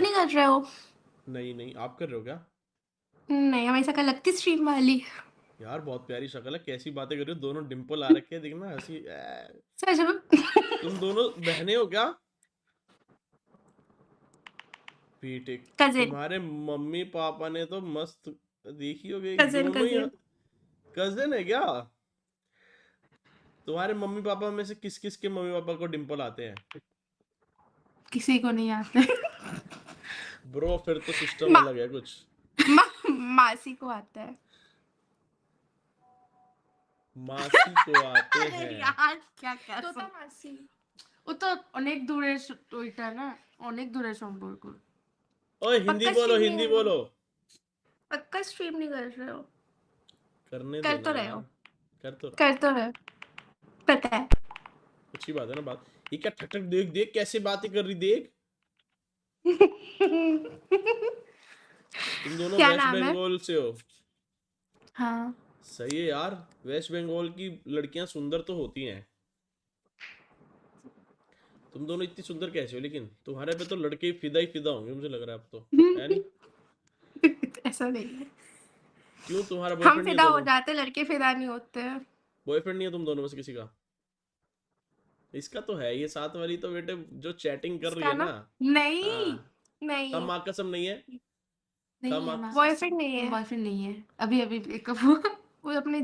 तो नहीं कर रहे हो? नहीं नहीं, आप कर रहे हो क्या? नहीं, हमें शक्ल लगती स्ट्रीम वाली। यार बहुत प्यारी शक्ल है, कैसी बातें कर रही हो, दोनों डिम्पल आ रखे हैं, देखना हंसी सच में? तुम दोनों बहनें हो क्या? पीटे। कजिन। तुम्हारे मम्मी पापा ने तो मस्त देखी होगी कजिन दोनों ही। कजिन। कजन है क्या? तुम्हारे मम्मी पापा में से किस किस के मम्मी पापा को डिम्पल आते हैं? किसी को नहीं आते। ब्रो फिर तो सिस्टम मा, अलग है कुछ। मासी को आता है। मासी को आते अरे हैं? यार क्या क्या तो মাসি ও তো অনেক দূরের ওইটা না, অনেক দূরের সম্পর্ক। ओए हिंदी पक्का बोलो, स्ट्रीम नहीं हिंदी कर रहे हो? बोलो। पक्का स्ट्रीम नहीं कर रहे हो? करने दो कर ना तो रहे यार। हो। कर तो रहा हूँ। कर तो रहे हो, पता है। अच्छी बात है ना बात। ये क्या ठक ठक, देख देख कैसे बातें कर रही, देख। तुम दोनों क्या वेस्ट नाम है? बंगाल से हो? हाँ। सही है यार। वेस्ट बंगाल की लड़कियां सुंदर तो होती हैं। तुम दोनों इतनी सुंदर कैसे हो, लेकिन तुम्हारे पे तो लड़के ही फिदा होंगे मुझे लग रहा है अब तो। है नहीं? ऐसा नहीं है। क्यों, तुम्हारा हम बॉयफ्रेंड नहीं है फिदा हो दोनों? जाते, लड़के फिदा नहीं होते हैं। बॉयफ्रेंड नहीं है तुम दोनों में से किसी का? इसका तो है, ये साथ वाली तो बेटे जो चैटिंग कर रही इसका है ना। ना, नहीं हाँ। नहीं माँ कसम नहीं है। नहीं माँ है ना, कसम। बॉयफ्रेंड नहीं है, बॉयफ्रेंड नहीं है। अभी अभी ब्रेकअप हुआ। वो अपने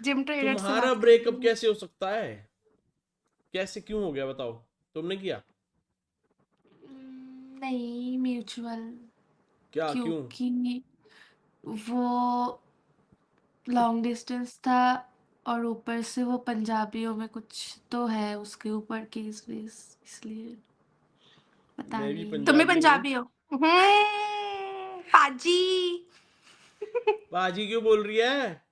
जिम ट्रेनर से तुम्हारा बात कर रही ब्रेकअप हूँ। कैसे हो सकता है? कैसे, क्यों हो गया बताओ? तुमने किया? नहीं, म्यूचुअल। क्या, क्यों? क्योंकि वो लॉन्ग डिस्टेंस था, और ऊपर से वो पंजाबियों में कुछ तो है उसके ऊपर केस वेस, इसलिए पता मैं भी नहीं। तुम भी पंजाबी हूँ। पंजाबी हो? पाजी। पाजी क्यों बोल रही है?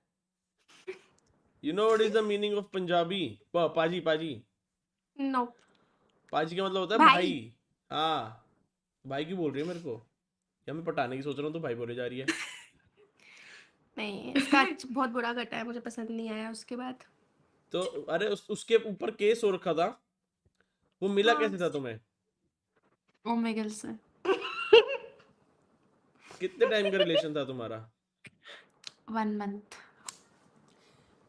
You know what is the meaning of Punjabi? पाजी पाजी। नो। पाजी का मतलब होता है भाई। भाई। हाँ। भाई क्यों बोल रही है मेरे को? क्या मैं पटाने की सोच रहा हूँ तो भाई बोले जा रही है? नहीं, इसका बहुत बुरा घटा है, मुझे पसंद नहीं आया उसके बाद। तो अरे उसके ऊपर केस हो रखा था। वो मिला हाँ, कैसे था तुम्हें? ओमेगल से। कितने टाइम का रिलेशन था तुम्हारा? 1 मंथ।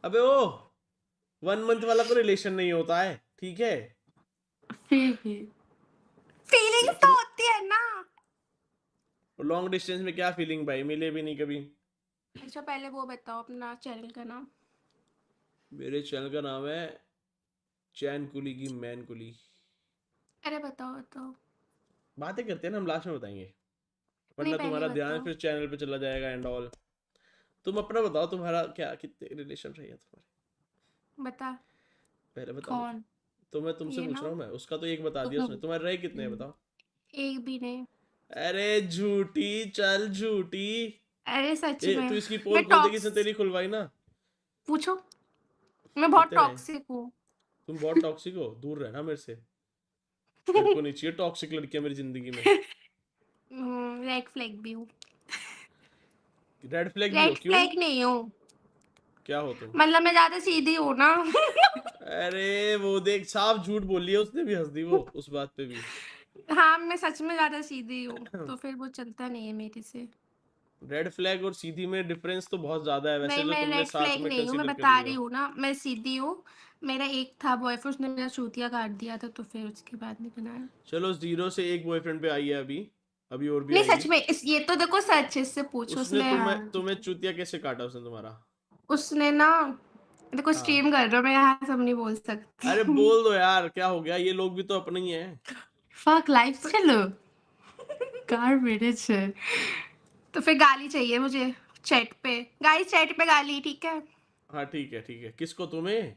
अबे ओ, 1 मंथ वाला तो रिलेशन नहीं होता है, ठीक है? फिर भी फीलिंग्स तो तुम होती है ना। लॉन्ग डिस्टेंस में क्या फीलिंग भाई, मिले भी नहीं कभी। अच्छा, पहले वो बताओ अपना चैनल का नाम। मेरे चैनल का नाम है चैन कुली की मैन कुली। अरे बताओ बताओ। बातें करते हैं ना हम, लास्ट में बताएंगे। नहीं, वरना पहले तुम्हारा ध्यान बताओ। फिर चैनल पे चला जाएगा एंड ऑल। तुम अपना बताओ, तुम्हारा क्या, कितने रिलेशन रही है तुम्हारे? बता। पहले बताओ मुझे। कौन? तो मैं तुमसे ये पूछ ना। रहा हूँ, मैं उसका तो एक बता दिया तो उसने, तुम्हारे रहे कितने हैं बताओ? एक भी नहीं। अरे झूठी, चल झूठी। अरे सच ए में। तू इसकी पोल मैं खोल देगी, इसने टॉक्स तेरी खुलवाई ना। पूछो। मैं बहुत कितने रहे? टॉक्सिक हूँ। तुम बहुत टॉक्सिक हो, दूर रहना मेरे से। मेरे को नहीं चाहिए टॉक्सिक लड़कियां मेरी जिंदगी में। रेड फ्लैग भी हूँ। रेड फ्लैग भी हो, रेड क्यों? फ्लैग नहीं हूँ, क्या हो तुम? मतलब मैं ज्यादा सीधी हूँ ना। अरे वो देख, साफ झूठ बोली है उसने भी, हंस दी वो उस बात पे भी। हाँ, मैं सच में ज्यादा सीधी हूँ, तो फिर वो चलता नहीं है मेरे से। रेड फ्लैग और सीधी में डिफरेंस तो बहुत ज्यादा है वैसे, नहीं, जो मैं तुमने रेड साथ फ्लैग में नहीं हूँ, मैं कंसीडर कर बता लियो। रही हूँ ना, मैं सीधी हूँ। मेरा एक था बॉयफ्रेंड, उसने मेरा चूतिया काट दिया था, तो फिर उसके बाद नहीं बनाया। चलो 0 से एक बॉयफ्रेंड पे आई है अभी। अभी और भी नहीं, आएगी। सच में ये तो देखो, सच है, इससे पूछो उसने उसने। तुम्हें हाँ, तुम्हें चूतिया कैसे काटा उसने तुम्हारा? उसने ना, देखो हाँ। स्ट्रीम कर रहे हो, मैं यहाँ सब नहीं बोल सकती। अरे बोल दो यार, क्या हो गया, ये लोग भी तो अपने ही हैं। फक लाइफ चलो। कार मेरे से। तो फिर गाली चाहिए मुझे, चैट पे गाइस, चैट पे गाली, ठीक है? हाँ ठीक है ठीक है, किसको, तुम्हें?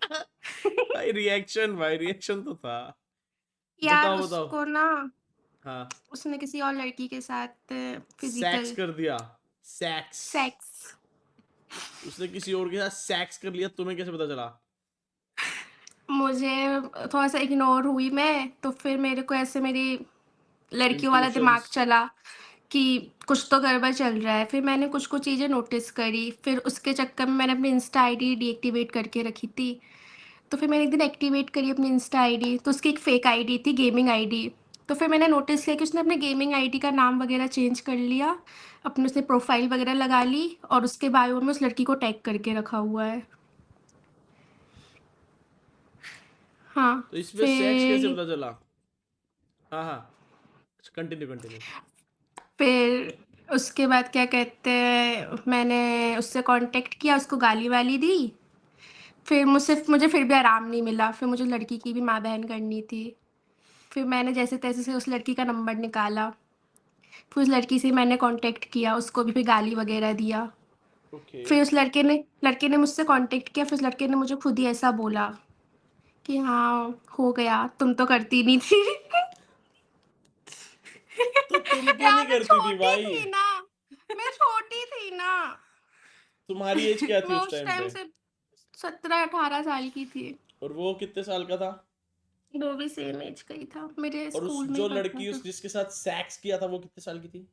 भाई रिएक्शन तो था। यार बताओ बताओ। उसको ना, हाँ। उसने किसी और लड़की के साथ सेक्स फिजिकल कर दिया? सेक्स? सेक्स। उसने किसी और के साथ सेक्स कर लिया, तुम्हें कैसे पता चला? मुझे थोड़ा सा इग्नोर हुई मैं, तो फिर मेरे को ऐसे मेरी लड़कियों वाला दिमाग इंट्यूशंस। चला कि कुछ तो गड़बड़ चल रहा है। फिर मैंने कुछ कुछ चीज़ें नोटिस करी, फिर उसके चक्कर में मैंने अपनी इंस्टा आईडी डीएक्टिवेट करके रखी थी। तो फिर मैंने एक दिन एक्टिवेट करी अपनी इंस्टा आईडी, तो उसकी एक फेक आईडी थी, गेमिंग आईडी। तो फिर मैंने नोटिस किया कि उसने अपने गेमिंग आईडी का नाम वगैरह चेंज कर लिया, अपने उसने प्रोफाइल वगैरह लगा ली, और उसके बायो में उस लड़की को टैग करके रखा हुआ है। हाँ। तो इसमें सेक्स कैसे फिर पता चला? हाँ हाँ, कंटिन्यू कंटिन्यू। फिर उसके बाद क्या कहते हैं, मैंने उससे कांटेक्ट किया, उसको गाली वाली दी। फिर मुझे फिर भी आराम नहीं मिला, फिर मुझे लड़की की भी माँ बहन करनी थी। फिर मैंने जैसे तैसे से उस लड़की का नंबर निकाला, फिर उस लड़की से मैंने कांटेक्ट किया, उसको भी फिर गाली वगैरह दिया। ओके। फिर उस लड़के ने मुझसे कांटेक्ट किया, फिर उस लड़के ने मुझे खुद ही ऐसा बोला कि हाँ हो गया, तुम तो करती नहीं थी। तो तुम क्यों यार नहीं मैं करती थी छोटी भाई? थी ना, मैं छोटी थी ना। तुम्हारी एज क्या थी मैं उस उस टाइम टाइम पे? से 17-18 साल की थी। और वो कितने साल का था? वो भी सेम एज का ही था, मेरे और उस स्कूल में ही जो पढ़ता लड़की था। उस जिसके साथ सेक्स किया था वो कितने साल की थी?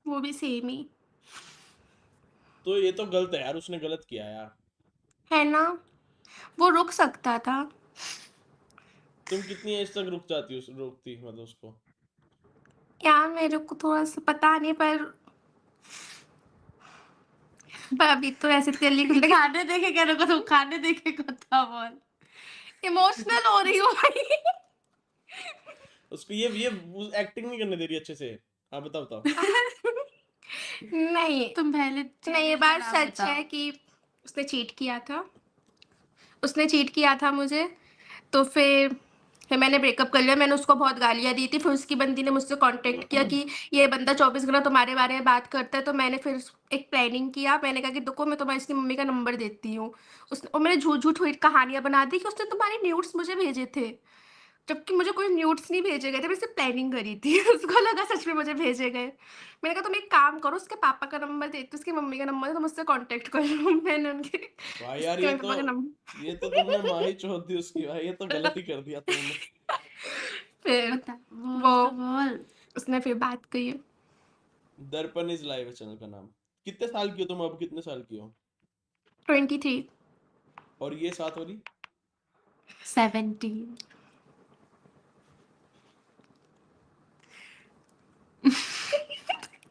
वो भी सेम ही। तो ये तो गलत है यार, उसने गलत किया यार। है ना, वो रुक सकता था। तुम कितनी एज तक रुक जाती रोकती मतलब उसको? यार मेरे को थोड़ा सा पता नहीं, पर अभी तो ऐसे तेली को खाने देखे क्या रुको, तुम खाने देखे को था, बोल। इमोशनल हो रही हूँ भाई। उसको ये एक्टिंग नहीं करने दे रही अच्छे से। हाँ बताओ बताओ। नहीं, तुम पहले नहीं, ये चैनल का बात नाम सच बताओ। है कि उसने चीट किया था। उसने चीट किया था मुझे। तो फिर मैंने ब्रेकअप कर लिया, मैंने उसको बहुत गालियाँ दी थी, फिर उसकी बंदी ने मुझसे कांटेक्ट किया कि ये बंदा 24 घंटा तुम्हारे बारे में बात करता है। तो मैंने फिर एक प्लानिंग किया, मैंने कहा कि देखो मैं तुम्हारी इसकी मम्मी का नंबर देती हूँ। और मैंने झूठ झूठ हुई कहानियाँ बना दी कि उसने तुम्हारे न्यूड्स मुझे भेजे थे, जबकि मुझे कोई न्यूड्स नहीं भेजे गए थे, मैंने सिर्फ प्लानिंग करी थी। उसको लगा सच में मुझे भेजे गए। मैंने कहा तुम एक काम करो, उसके पापा का नंबर देती हूँ, उसकी मम्मी का नंबर, तुम उससे कांटेक्ट कर लो। मैंने उनके भाई यार उसके पापा का नंबर। ये तो तुमने माँ ही चोद दी उसकी भाई, ये तो गलत ही कर दिया तुमने। फिर बता, बोल वो तो बोल। उसने फिर बात कही। दर्पण इज लाइव है चैनल का नाम। कितने साल की हो तुम, अब कितने साल की हो? 23। और ये साथ वाली? 17।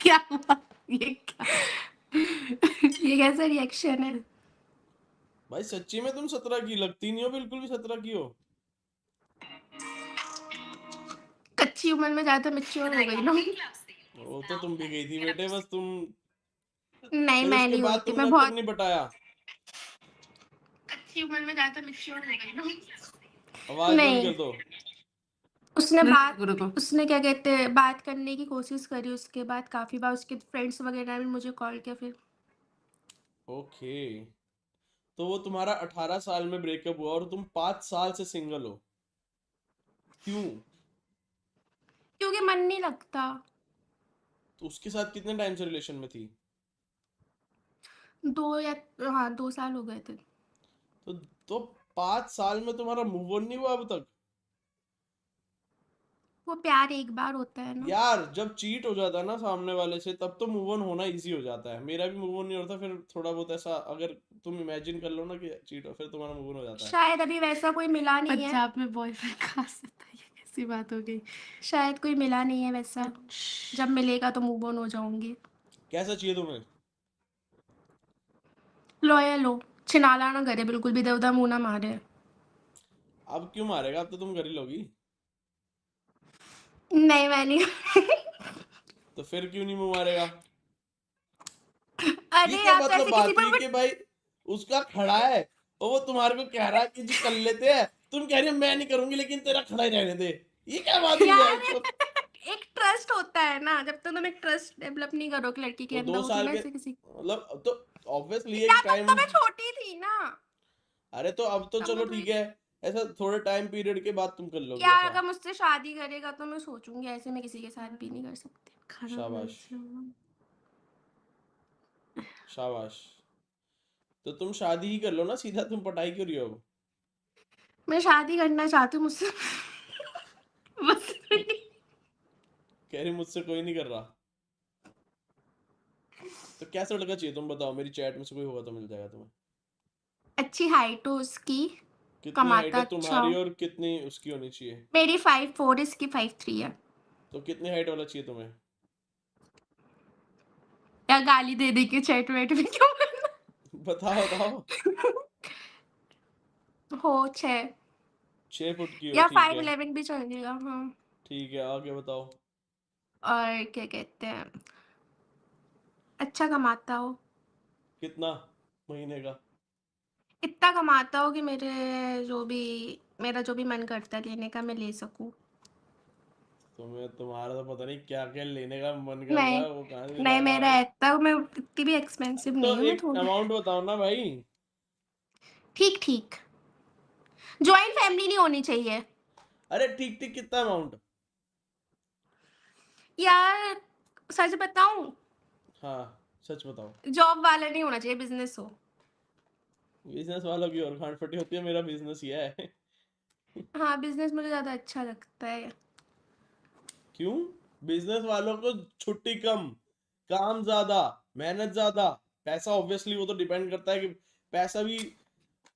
क्या हुआ? ये क्या? ये कैसा रिएक्शन है? भाई सच्ची में तुम 17 की लगती नहीं हो, बिल्कुल भी 17 की हो। कच्ची उम्र में ज्यादा मैच्योर हो गई ना। वो तो तुम भी गई थी बेटे, बस तुम। नहीं, फिर मैं उसके नहीं हुई बाद थी, तुमने मैं अब तक बहुत नहीं पटाया? कच्ची उम्र में ज्यादा मैच्योर हो गई ना। आवाज बंद नहीं, कर दो। रुको रुको। उसने क्या कहते हैं, बात करने की कोशिश करी, उसके बाद काफी बार उसके फ्रेंड्स वगैरह ने मुझे कॉल किया फिर। ओके। तो वो तुम्हारा 18 साल में ब्रेकअप हुआ और तुम 5 साल से सिंगल हो, क्यों? क्योंकि मन नहीं लगता। तो उसके साथ कितने टाइम से रिलेशन में थी? दो या हाँ, 2 साल हो गए थे। तो 5 साल में तुम्हारा मूव ऑन नहीं हुआ अब तक? वो प्यार एक बार होता है ना। यार जब चीट हो जाता है ना सामने वाले से, तब तो मूव ऑन होना इजी हो जाता है। मेरा भी मूव ऑन नहीं होता, फिर थोड़ा बहुत ऐसा अगर तुम इमेजिन कर लो ना कि चीट हो, फिर तुम्हारा मूव ऑन हो जाता है। शायद अभी वैसा कोई मिला नहीं है। पंजाब में बॉयफ्रेंड कहाँ से था? ये कैसी बात हो गई? शायद कोई मिला नहीं है वैसा। जब मिलेगा तो मूव ऑन हो जाऊंगी। कैसा चाहिए तुम्हें? लॉयल हो, छिनाला ना करे, बिल्कुल भी इधर उधर मुंह ना मारे। अब क्यों मारेगा, अब तो तुम कर ही लोगी। नहीं, मैं नहीं। तो फिर क्यों नहीं मुंह मारेगा? ये अरे क्या आप मतलब ऐसे किसी बात हुई पर कि भाई उसका खड़ा है और वो तुम्हारे को कह रहा है कि जी कर लेते हैं, तुम कह रही हो मैं नहीं करूंगी लेकिन तेरा खड़ा ही रहने दे। ये क्या बात हुई यार, है चो? एक ट्रस्ट होता है ना, जब तक तुम एक ट्रस्ट डेवलप नहीं करोगे लड़की के तो अंदर, दो वो थोड़ी साल ना के ऐसे किसी। मतलब तो ऑब्वियसली एक यार तब तो टाइम। मैं छोटी थी ना। अरे तो अब तो तब चलो मैं थोड़ी। ठीक है, ऐसा थोड़े टाइम पीरियड के बाद तुम कर लोगी यार ऐसा। अगर मुझसे शादी करेगा तो मैं सोचूंगी, ऐसे मैं किसी के साथ भी नहीं कर सकती। खराब मत शाबाश। जाओ। शाबाश। तो तुम शादी ही कर लो ना सीधा, तुम पटाई क्यों रही हो अब? मैं शादी करना चाहती हूँ मुझसे। बस। कह रही मुझसे कोई नहीं कर रहा। तो कैसा लड़का चाहिए तुम बताओ, मेरी चैट में से कोई होगा तो मिल जाएगा तुम्हें। अच्छी हाइट हो उसकी। कितनी हाइट कमाता है अच्छा तुम्हारी हो। और कितनी उसकी होनी चाहिए? मेरी 5'4", इसकी 5'3" है। तो कितनी हाइट वाला चाहिए तुम्हें? या गाली दे दे के चैट वेट में क्यों बताओ बताओ। हो 6 6 फुट की हो, या ठीक है। 5'11" भी चलेगा, हाँ। ठीक है, आगे बताओ। और क्या कहते हैं, अच्छा कमाता हो, कितना महीने का? इतना कमाता हो कि मेरा जो भी मन करता है लेने का मैं ले सकूं। तुम्हें तुम्हारा तो पता नहीं क्या क्या लेने का मन करता नहीं है, वो कहाँ से नहीं, लाएगा मेरा भाई। इतना, मैं इतनी भी एक्सपेंसिव तो नहीं हूँ, मैं एक थोड़ी अमाउंट बताओ ना भाई। ठीक ठीक। जॉइंट फैमिली नहीं होनी चाहिए अरे ठीक ठीक कितना अमाउंट? यार, सच बताऊं, हाँ, सच बताओ। जॉब वाला नहीं होना चाहिए, बिजनेस हो। बिजनेस वालों की और खांड फटी होती है, मेरा बिजनेस ही है। हाँ, बिजनेस मुझे ज्यादा अच्छा लगता है। क्यों? बिजनेस वालों को छुट्टी कम, काम ज्यादा, मेहनत ज्यादा। पैसा ऑब्वियसली वो तो डिपेंड करता है कि पैसा भी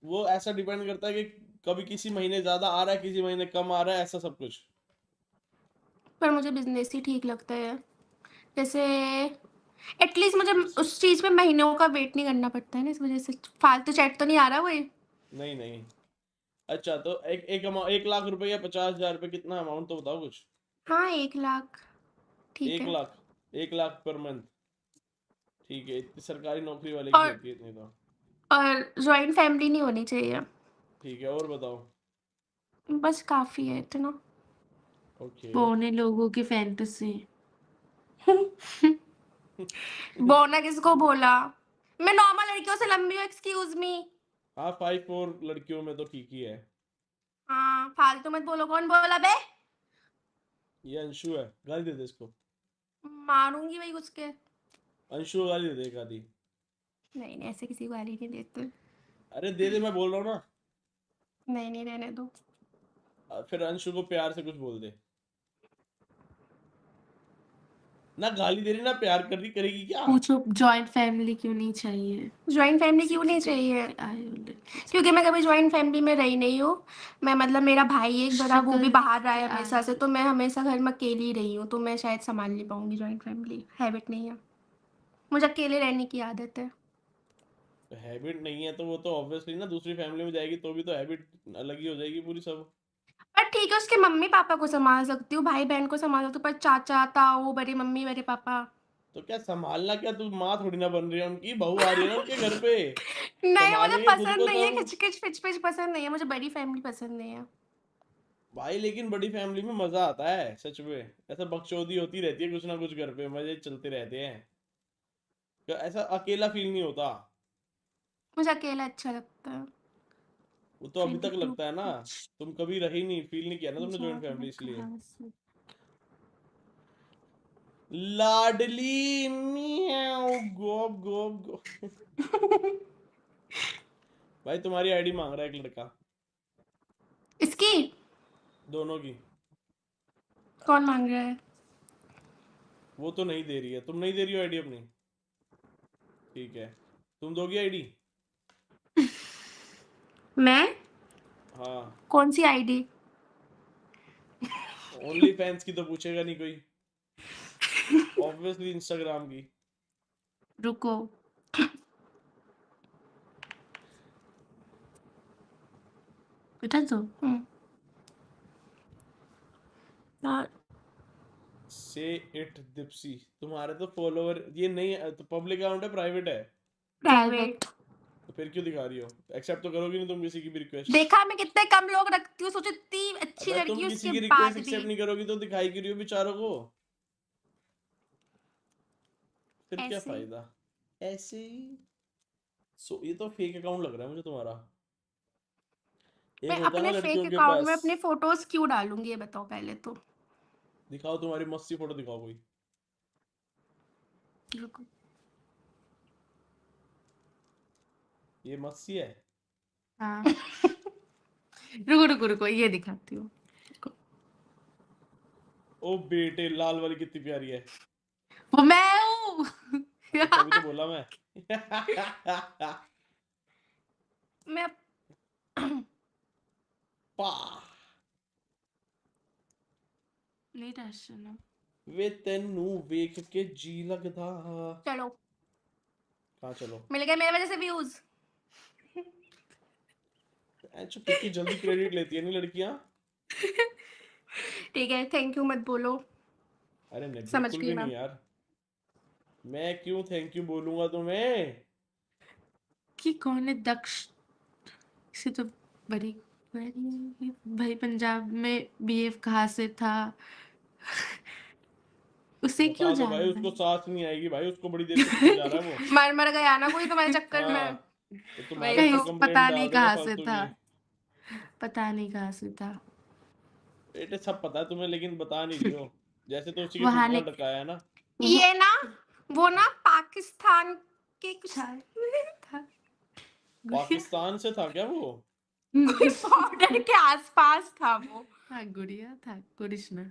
वो ऐसा डिपेंड करता है कि कभी किसी महीने ज्यादा आ रहा है, किसी महीने कम आ रहा है, ऐसा सब कुछ। पर मुझे बिजनेस ही ठीक लगता है, जैसे एटलीस्ट मुझे उस चीज में महीनों का वेट नहीं करना पड़ता है ना, इस वजह से फालतू चैट तो नहीं आ रहा कोई। नहीं नहीं। अच्छा तो एक लाख रुपए या 50,000 रुपए, कितना अमाउंट तो बताओ कुछ। हाँ, 1 लाख ठीक एक है। लाख 1 लाख पर मंथ, ठीक है। इतनी सरकारी नौकरी वाले की और होती है इतनी तो। और जॉइंट फैमिली नहीं होनी चाहिए, ठीक है, और बताओ। बस काफी है इतना। ओके। पौने लोगों की फैंटेसी। बोना किसको बोला, मैं नॉर्मल लड़कियों से लंबी हूँ, एक्सक्यूज मी। हाँ, 5'4" लड़कियों में तो ठीक ही है। हाँ, फालतू मत बोलो, कौन बोला बे। ये अंशु है, गाली दे दे इसको। मारूंगी भाई कुछ के। अंशु को गाली दे दे एक आधी। नहीं नहीं, ऐसे किसी को गाली नहीं देते। अरे दे दे, मैं बोल रहा हूँ ना। नहीं नहीं, रहने दो। फिर अंशु को प्यार से कुछ बोल दे। ना गाली दे रही ना प्यार कर रही, करेगी क्या? पूछो जॉइंट फैमिली क्यों नहीं चाहिए? ज्वाइंट फैमिली क्यों नहीं चाहिए? क्योंकि मैं कभी ज्वाइंट फैमिली में रही नहीं हूँ। मैं मतलब मेरा भाई एक बड़ा, वो भी बाहर रहा है हमेशा से, तो मैं हमेशा घर में अकेली ही रही हूँ, तो मैं शायद संभाल नहीं पाऊंगी ज्वाइंट फैमिली, हैबिट नहीं है, मुझे अकेले रहने की आदत है। तो हैबिट नहीं है तो वो तो ऑब्वियसली ना दूसरी फैमिली में जाएगी तो भी तो हैबिट अलग ही हो जाएगी पूरी सब। पर ठीक है, उसके मम्मी पापा को संभाल सकती हूँ, भाई बहन को संभाल सकती हूँ, पर चाचा ताऊ, बड़ी मम्मी, बड़े पापा तो क्या संभालना, क्या तू माँ थोड़ी ना बन रही है, उनकी बहू आ रही है ना उनके घर पे। नहीं, मुझे संभालेंगे खुद पसंद को नहीं है, सब। खिचखिच पिच पसंद नहीं है, मुझे बड़ी फैमिली पसंद नहीं है। भाई लेकिन बड़ी फैमिली में मजा आता है सच में। ऐसा बकचोदी होती रहती है कुछ ना कुछ, घर पे मजे चलते रहते हैं। तो ऐसा अकेला फील नहीं होता। मुझे अकेला अच्छा लगता है। वो तो अभी फिर भी तक तू लगता है ना। कुछ तुम कभी रही नहीं, फील नहीं किया ना तुमने जॉइंट जॉब फैमिली, में इसलिए। कहाँ से? लाडली मियाओ गोब गोब गो। भाई तुम्हारी आईडी मांग रहा है एक लड़का। इसकी दोनों की। कौन मांग रहा है? वो तो नहीं दे रही है, तुम नहीं दे रही हो आईडी अपनी। ठीक है, तुम दोगी आईडी? मैं? हाँ। कौन सी आईडी? ओनली फैंस की तो पूछेगा नहीं कोई, ऑब्वियसली इंस्टाग्राम की। रुको, बेटा तो यार, से इट दिप्सी। तुम्हारे तो फॉलोवर ये नहीं है, तो पब्लिक अकाउंट है प्राइवेट है? प्राइवेट। तो फिर क्यों दिखा रही हो? एक्सेप्ट तो करोगी नहीं तुम किसी की भी रिक्वेस्ट। देखा मैं कितने कम लोग रखती हूँ, सोचो इतनी अच्छी अबे लड़की तुम हूँ, किसी उसके की बाद रिक्वेस्ट भी एक्सेप्ट नहीं करोगी तो दिखाई क्यों रही हो बेचारों को? फिर क्या ऐसे। फायदा? ऐसे ही। ये तो फेक अकाउंट लग रहा है मुझे तुम्हारा। एक मैं होता है ना अपने लड़कियों फेक के अकाउंट में पास। अपने फोटोज क्यों डालूंगी, ये बताओ पहले तो। दिखाओ तुम्हारी मस्ती फोटो दिखाओ कोई। रुको। ये मस्ती है? हाँ। रुको रुको रुको, ये दिखाती हूँ। ओ बेटे, लाल वाली कितनी प्यारी है। वो मैं हूँ। तो तभी तो बोला मैं। मैं पा नहीं टेंशन है। वे तेनू वेख के जी लगदा। चलो कहाँ चलो? मिल गए मेरे वजह से व्यूज। अच्छा कितनी जल्दी क्रेडिट लेती है नहीं लड़कियां। ठीक है थैंक यू मत बोलो, अरे नहीं समझ बिल्कुल गई भी मैं। नहीं यार, मैं क्यों थैंक यू बोलूंगा तुम्हें? कि कौन है दक्ष? इसे तो बड़ी भाई पंजाब में बीएफ कहाँ से था? उसे क्यों बता दो भाई, जानना उसको है? सांस नहीं आएगी भाई, उसको बड़ी देर से पूछा जा रहा है वो। मर मर गया ना कोई तुम्हारे चक्कर में। हाँ, तो तुम्हारे वही ऊपर कहीं तो। कंप्लेंट पता नहीं डाल देगा कहाँ से फालतू था, की। पता नहीं कहाँ से था। बेटे सब पता है तुम्हें, लेकिन बता नहीं रही हो। जैसे तो उसी के वहां फूफा ने लटकाया है ना। ये ना वो ना पाकिस्तान के कुछ था गुड़िया। पाकिस्तान से था क्या वो? बॉर्डर के आसपास था वो। हाँ गुड़िया था कृष्ण।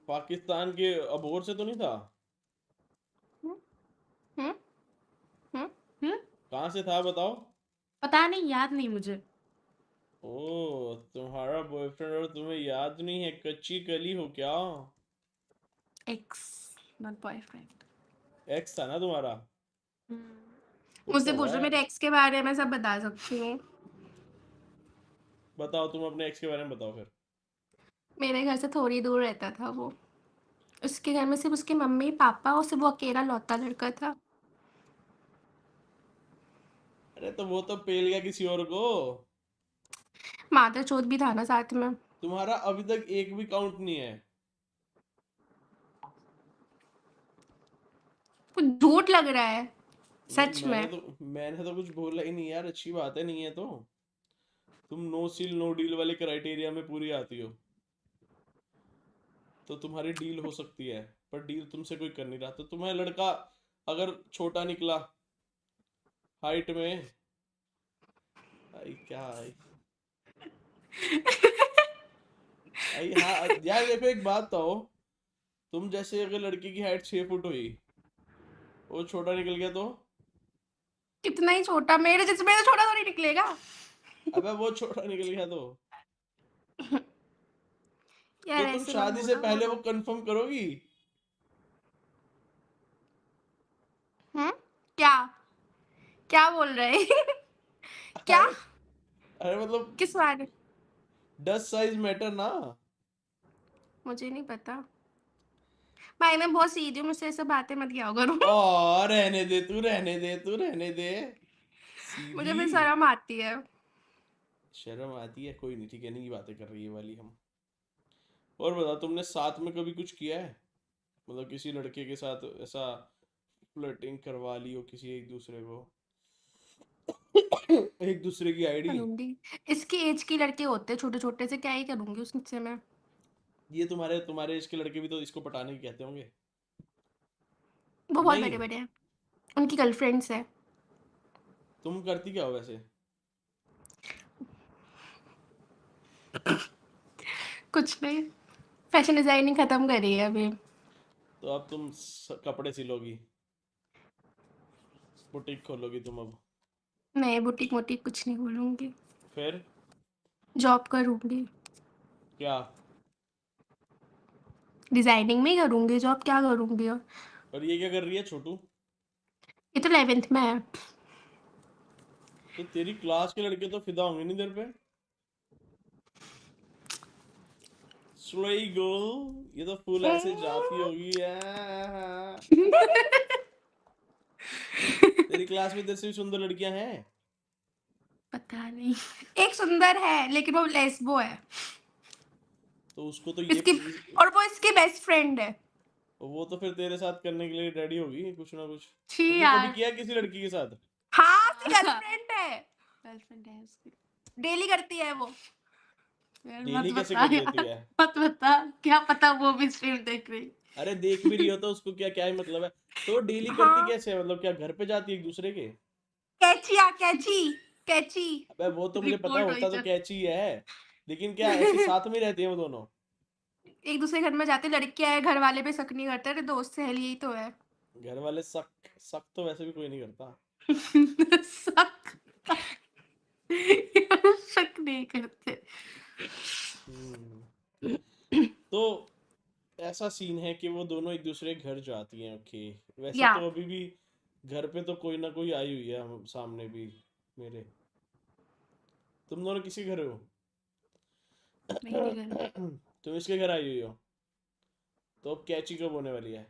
पाकिस्तान के अबोर से तो नहीं था? हम्म हम्म हम्म। हम्म, कहाँ से था बताओ? पता नहीं, याद नहीं मुझे। ओ तुम्हारा बॉयफ्रेंड और तुम्हें याद नहीं है, कच्ची कली हो क्या? X, not boyfriend. एक्स था ना तुम्हारा? तो मुझसे क्या हुआ पूछो यार? मेरे एक्स के बारे में, सब बता सकती हूँ। बताओ तुम अपने एक्स के बारे में बताओ फिर। मेरे घर से थोड़ी दूर रहता था वो। उसके घर में सिर्फ उसकी मम्मी पापा और सिर्फ वो अकेला लौता लड़का था। अरे तो वो तो पेल गया किसी और को। माता चोद भी था ना साथ में। तुम्हारा अभी तक एक भी काउंट नहीं है। कुछ झूठ लग रहा है नहीं सच में। मैंने तो कुछ बोला ही नहीं यार, अच्छी बात है, नहीं है तो। तुम नो सील नो डील वाले क्राइटेरिया में पूरी आती हो, तो तुम्हारी डील हो सकती है। पर डील तुमसे कोई कर नहीं रहा, तो तुम्हारा लड़का अगर छोटा निकला हाइट में, आई क्या आई, आई हाँ यार देखो एक बात तो, तुम जैसे अगर लड़की की हाइट 6 फुट हुई, वो छोटा निकल गया तो? कितना ही छोटा, मेरे जैसे मेरे छोटा थोड़ी निकलेगा। अबे वो छोटा निकल गया तो यार तुम ऐसे मत शादी से बोलो। पहले वो कंफर्म करोगी? हम्म। क्या क्या बोल रहे क्या? अरे अरे मतलब किस बारे? डस साइज मैटर ना। मुझे मुझे नहीं पता भाई, मैं बहुत सीधी हूँ, मुझसे ऐसे बातें मत किया करो। ओ रहने दे तू, रहने दे तू, रहने दे। मुझे सीधी फिर शर्म आती है। शर्म आती है? कोई नहीं, ठीक है, नहीं बातें कर रही है वाली हम। और बता, तुमने साथ में कभी कुछ किया है? मतलब किसी लड़के के साथ ऐसा फ्लर्टिंग करवा ली हो किसी एक दूसरे को, एक दूसरे की आईडी? करूंगी, इसकी एज की लड़के होते हैं छोटे छोटे से, क्या ही करूंगी उससे मैं। ये तुम्हारे तुम्हारे इसके लड़के भी तो इसको पटाने की कहते होंगे। वो बहुत बड़े नहीं, बड़े हैं, उनकी गर्लफ्रेंड्स है। तुम करती क्या हो वैसे? कुछ नहीं, फैशन डिजाइनिंग खत्म करी है अभी। तो अब तुम कपड़े सिलोगी, बुटीक खोलोगी तुम अब? मैं बुटीक वुटीक कुछ नहीं बोलूंगी, फिर जॉब करूंगी। क्या? डिजाइनिंग में ही करूंगी जॉब, क्या करूंगी और। और ये क्या कर रही है छोटू? ये तो 11th में है। तो तेरी क्लास के लड़के तो फिदा होंगे नहीं तेरे पे। स्लेई गर्ल, ये तो फुल ऐसे जाती होगी तेरी क्लास में तेरे से भी सुंदर लड़कियां हैं? पता नहीं। एक सुंदर है लेकिन वो लेस्बो है। तो उसको तो इसकी और वो इसकी बेस्ट फ्रेंड है। वो तो फिर तेरे साथ करने के लिए रेडी होगी कुछ ना कुछ। छी तुमने कभी यार। किया है किसी लड़की के साथ? हाँ उसकी गर्लफ्रेंड है, गर्लफ्रेंड है उसकी। डेली करती है वो। यार मत डेली कैसे बता कर लेती यार, है? मत बता, क्या पता वो भी स्ट्रीम देख रही। अरे देख भी रही हो तो उसको क्या क्या ही मतलब है? तो डेली करती हाँ कैसे है, मतलब क्या घर पे जाती है एक दूसरे के? कैची आ कैची कैची। अबे वो तो मुझे पता रिपोर्ट हुई होता तो चल। कैची है, लेकिन क्या ऐसे साथ में रहती है वो दोनों? एक दूसरे घर में जाते, लड़कियां है, घर वाले पे शक नहीं करते, अरे दोस्त सहेली यही तो है। घर वाले शक शक तो वैसे भी कोई नहीं करता। शक, यार शक नहीं करते। हम्म, तो ऐसा सीन है कि वो दोनों एक दूसरे के घर जाती हैं। ओके, वैसे या तो अभी भी घर पे तो कोई ना कोई आई हुई है सामने भी मेरे। तुम दोनों किसी घर हो? मेरे घर। तुम इसके घर आई हुई हो, तो अब कैची कब होने वाली है?